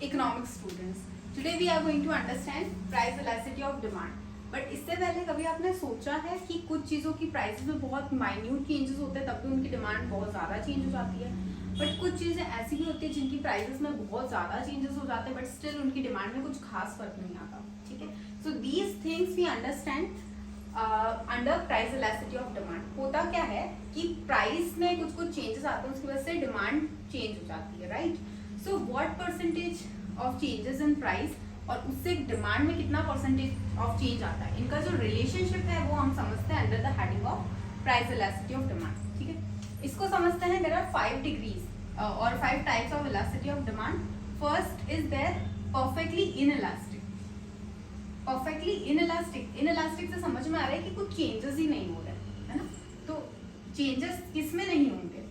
economics students. Today we are going to understand price elasticity of demand. But इससे पहले कभी आपने सोचा है कि कुछ चीज़ों की प्राइसेस में बहुत माइन्यूट चेंजेस होते हैं तब भी उनकी डिमांड बहुत ज़्यादा चेंज हो जाती है, बट कुछ चीज़ें ऐसी भी होती है जिनकी प्राइसेस में बहुत ज़्यादा चेंजेस हो जाते हैं बट स्टिल उनकी डिमांड में कुछ खास फर्क नहीं आता. ठीक है, so these things we understand under price elasticity of demand. होता क्या है कि प्राइस में कुछ कुछ चेंजेस आते हैं, उसकी वजह से डिमांड चेंज हो जाती है, right. So what percentage of changes in price और उससे डिमांड में कितना परसेंटेज ऑफ चेंज आता है, इनका जो रिलेशनशिप है वो हम समझते हैं under the heading of price elasticity of demand. ठीक है, इसको समझते हैं. देयर आर 5 डिग्रीज और 5 types of elasticity of demand. First is there perfectly inelastic. Perfectly inelastic, inelastic से समझ में आ रहा है कि कुछ चेंजेस ही नहीं हो रहे, है ना. तो चेंजेस किसमें नहीं होंगे,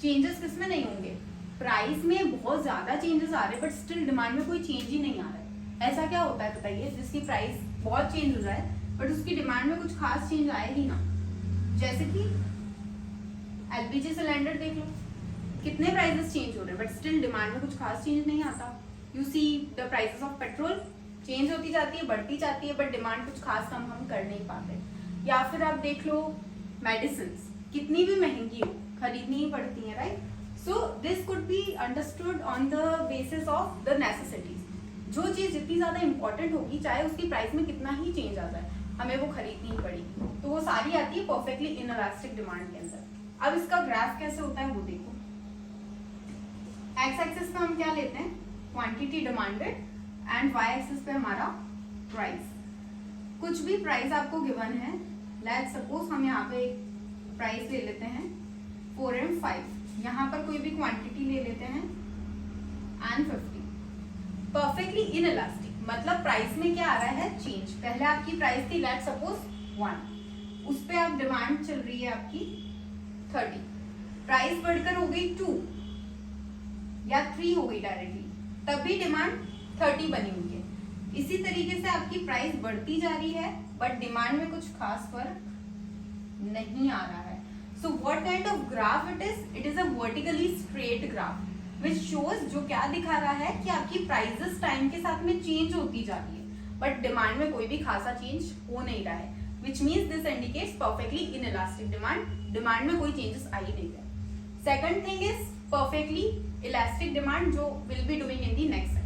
चेंजेस किसमें नहीं होंगे, प्राइस में बहुत ज्यादा चेंजेस आ रहे हैं बट स्टिल डिमांड में कोई चेंज ही नहीं आ रहा है. ऐसा क्या होता है बताइए, जिसकी प्राइस बहुत चेंज हो जाए बट उसकी डिमांड में कुछ खास चेंज आए ही ना. जैसे कि एलपीजी सिलेंडर देख लो, कितने प्राइसेस चेंज हो रहे हैं बट स्टिल डिमांड में कुछ खास चेंज नहीं आता. You see the prices of petrol change होती जाती है, बढ़ती जाती है बट डिमांड कुछ खास कम हम कर नहीं पाते. या फिर आप देख लो मेडिसिन, कितनी भी महंगी हो खरीदनी ही पड़ती है, right. So this could be understood on the basis of the necessities. जो चीज़ जितनी ज़्यादा इंपॉर्टेंट होगी चाहे उसकी प्राइस में कितना ही चेंज आ जाए हमें वो खरीदनी ही पड़ेगी. तो वो सारी आती है परफेक्टली इनइलास्टिक डिमांड के अंदर. अब इसका ग्राफ कैसे होता है वो देखो. एक्स एक्सिस पे हम क्या लेते हैं, quantity demanded, and Y axis पे हमारा प्राइस. कुछ भी प्राइस आपको गिवन है, लेट्स सपोज हम यहाँ पे प्राइस ले लेते हैं 4 and 5. यहाँ पर कोई भी क्वांटिटी ले लेते हैं एंड 50. परफेक्टली इनइलास्टिक मतलब प्राइस में क्या आ रहा है, चेंज. पहले आपकी प्राइस थी लेट्स सपोज 1, उस पे आप डिमांड चल रही है आपकी 30. प्राइस बढ़कर हो गई 2 या 3 हो गई डायरेक्टली, तब भी डिमांड 30 बनी हुई है. इसी तरीके से आपकी प्राइस बढ़ती जा रही है बट डिमांड में कुछ खास फर्क नहीं आ रहा है. So what kind of graph it is? It is a vertically straight graph which shows, जो क्या दिखा रहा है कि आपकी प्राइसेस टाइम के साथ में चेंज होती जा रही है बट डिमांड में कोई भी खासा चेंज हो नहीं रहा है, which means this indicates perfectly inelastic demand. Demand में कोई चेंजेस आ ही नहीं रहे. Second thing is perfectly elastic demand, जो we'll be doing in the next